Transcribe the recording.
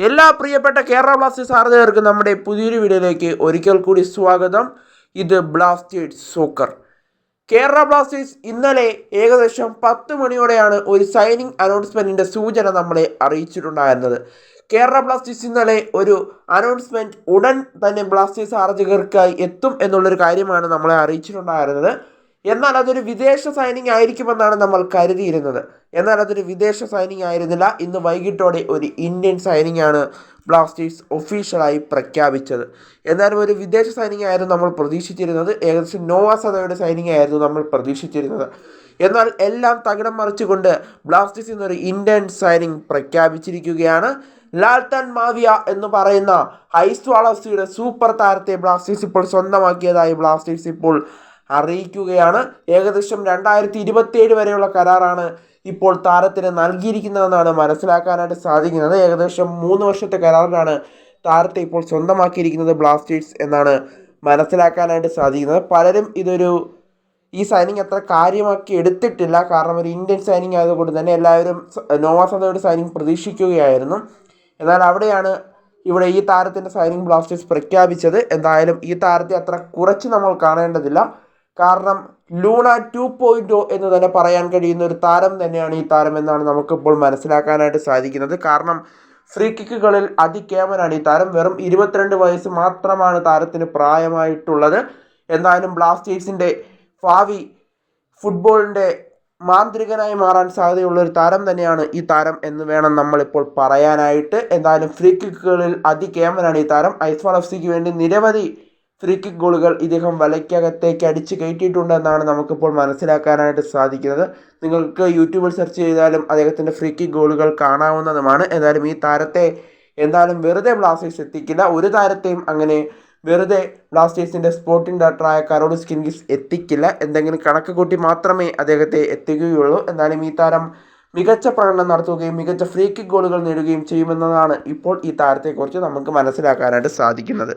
എല്ലാ പ്രിയപ്പെട്ട കേരള ബ്ലാസ്റ്റേഴ്സ് ആരാധകർക്കും നമ്മുടെ പുതിയൊരു വീഡിയോയിലേക്ക് ഒരിക്കൽ കൂടി സ്വാഗതം. ഇത് ബ്ലാസ്റ്റേഴ്സ് സോക്കർ. കേരള ബ്ലാസ്റ്റേഴ്സ് ഇന്നലെ ഏകദേശം 10 മണിയോടെയാണ് ഒരു സൈനിങ് അനൗൺസ്മെൻറ്റിൻ്റെ സൂചന നമ്മളെ അറിയിച്ചിട്ടുണ്ടായിരുന്നത്. കേരള ബ്ലാസ്റ്റേഴ്സ് ഇന്നലെ ഒരു അനൗൺസ്മെൻറ്റ് ഉടൻ തന്നെ ബ്ലാസ്റ്റേഴ്സ് ആരാധകർക്കായി എത്തും എന്നുള്ളൊരു കാര്യമാണ് നമ്മളെ അറിയിച്ചിട്ടുണ്ടായിരുന്നത്. എന്നാൽ അതൊരു വിദേശ സൈനിങ് ആയിരിക്കുമെന്നാണ് നമ്മൾ കരുതിയിരുന്നത്. എന്നാൽ അതൊരു വിദേശ സൈനിങ് ആയിരുന്നില്ല. ഇന്ന് വൈകിട്ടോടെ ഒരു ഇന്ത്യൻ സൈനിങ് ആണ് ബ്ലാസ്റ്റേഴ്സ് ഒഫീഷ്യലായി പ്രഖ്യാപിച്ചത്. എന്നാലും ഒരു വിദേശ സൈനിങ് ആയിരുന്നു നമ്മൾ പ്രതീക്ഷിച്ചിരുന്നത്. ഏകദേശം നോവ സദയുടെ സൈനിങ് ആയിരുന്നു നമ്മൾ പ്രതീക്ഷിച്ചിരുന്നത്. എന്നാൽ എല്ലാം തകിടം മറിച്ചുകൊണ്ട് ബ്ലാസ്റ്റേഴ്സ് ഇന്നൊരു ഇന്ത്യൻ സൈനിങ് പ്രഖ്യാപിച്ചിരിക്കുകയാണ്. ലാൽട്ടൻ മാവിയ എന്ന് പറയുന്ന ഐസ്വാൾ എഫ്സിയുടെ സൂപ്പർ താരത്തെ ബ്ലാസ്റ്റേഴ്സ് ഇപ്പോൾ സ്വന്തമാക്കിയതായി ബ്ലാസ്റ്റേഴ്സ് ഇപ്പോൾ അറിയിക്കുകയാണ്. ഏകദേശം 2027 വരെയുള്ള കരാറാണ് ഇപ്പോൾ താരത്തിന് നൽകിയിരിക്കുന്നതെന്നാണ് മനസ്സിലാക്കാനായിട്ട് സാധിക്കുന്നത്. ഏകദേശം 3 വർഷത്തെ കരാറിലാണ് താരത്തെ ഇപ്പോൾ സ്വന്തമാക്കിയിരിക്കുന്നത് ബ്ലാസ്റ്റേഴ്സ് എന്നാണ് മനസ്സിലാക്കാനായിട്ട് സാധിക്കുന്നത്. പലരും ഈ സൈനിങ് അത്ര കാര്യമാക്കി എടുത്തിട്ടില്ല. കാരണം ഒരു ഇന്ത്യൻ സൈനിങ് ആയതുകൊണ്ട് തന്നെ എല്ലാവരും നോവ സദയുടെ സൈനിങ് പ്രതീക്ഷിക്കുകയായിരുന്നു. എന്നാൽ അവിടെയാണ് ഇവിടെ ഈ താരത്തിൻ്റെ സൈനിങ് ബ്ലാസ്റ്റേഴ്സ് പ്രഖ്യാപിച്ചത്. എന്തായാലും ഈ താരത്തെ അത്ര കുറച്ച് നമ്മൾ കാണേണ്ടതില്ല. കാരണം ലൂണ 2.0 എന്ന് തന്നെ പറയാൻ കഴിയുന്ന ഒരു താരം തന്നെയാണ് ഈ താരം എന്നാണ് നമുക്കിപ്പോൾ മനസ്സിലാക്കാനായിട്ട് സാധിക്കുന്നത്. കാരണം ഫ്രീ കിക്കുകളിൽ അതികേമനാണ് ഈ താരം. വെറും 22 വയസ്സ് മാത്രമാണ് താരത്തിന് പ്രായമായിട്ടുള്ളത്. എന്നാലും ബ്ലാസ്റ്റേഴ്സിൻ്റെ ഭാവി ഫുട്ബോളിൻ്റെ മാന്ത്രികനായി മാറാൻ സാധ്യതയുള്ള ഒരു താരം തന്നെയാണ് ഈ താരം എന്ന് വേണം നമ്മളിപ്പോൾ പറയാനായിട്ട്. എന്തായാലും ഫ്രീ കിക്കുകളിൽ അതികേമനാണ് ഈ താരം. ഐസ്വാൾ എഫ്സിക്ക് വേണ്ടി നിരവധി ഫ്രീ കിക്ക് ഗോളുകൾ ഇദ്ദേഹം വലയ്ക്കകത്തേക്ക് അടിച്ച് കയറ്റിയിട്ടുണ്ടെന്നാണ് നമുക്കിപ്പോൾ മനസ്സിലാക്കാനായിട്ട് സാധിക്കുന്നത്. നിങ്ങൾക്ക് യൂട്യൂബിൽ സെർച്ച് ചെയ്താലും അദ്ദേഹത്തിൻ്റെ ഫ്രീ കിക്ക് ഗോളുകൾ കാണാവുന്നതുമാണ്. എന്തായാലും ഈ താരത്തെ വെറുതെ ബ്ലാസ്റ്റേഴ്സ് എത്തിക്കില്ല. ഒരു താരത്തെയും അങ്ങനെ വെറുതെ ബ്ലാസ്റ്റേഴ്സിൻ്റെ സ്പോർട്ടിംഗ് ഡയറക്ടറായ കരോളിസ് കിൻഗിസ് എത്തിക്കില്ല. എന്തെങ്കിലും കണക്ക് കൂട്ടി മാത്രമേ അദ്ദേഹത്തെ എത്തിക്കുകയുള്ളൂ. എന്തായാലും ഈ താരം മികച്ച പ്രകടനം നടത്തുകയും മികച്ച ഫ്രീ കിക്ക് ഗോളുകൾ നേടുകയും ചെയ്യുമെന്നതാണ് ഇപ്പോൾ ഈ താരത്തെക്കുറിച്ച് നമുക്ക് മനസ്സിലാക്കാനായിട്ട് സാധിക്കുന്നത്.